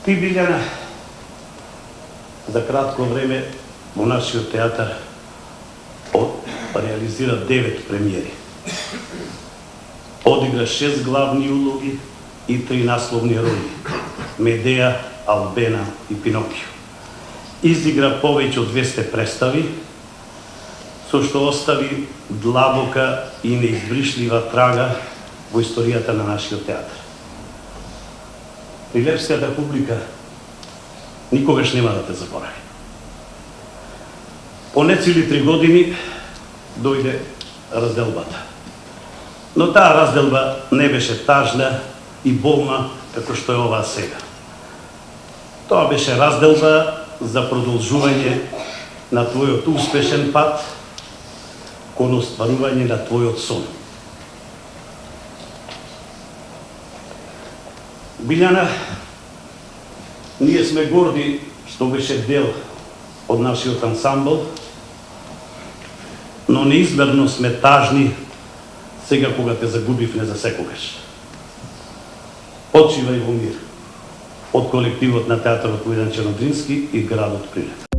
Ти, Билјана, за кратко време во нашиот театар реализира 9 премиери. Одигра 6 главни улоги и 3 насловни роли: Медеја, Албена и Пинокио. Изигра повеќе од 200 представи, со што остави длабока и неизбришлива трага во историјата на нашиот театар. Прилепската публика никогаш нема да те заборави. По нецели 3 години дојде разделбата. Но таа разделба не беше тажна и болна како што е оваа сега. Тоа беше разделба за продолжување на твојот успешен пат кон остварување на твојот сон. Билјана, ние сме горди што беше дел од нашиот ансамбл, но неизмерно сме тажни сега кога те загубивме за секогаш. Почивај во мир. Од колективот на театарот Војдан Чернодрински и градот Прилеп.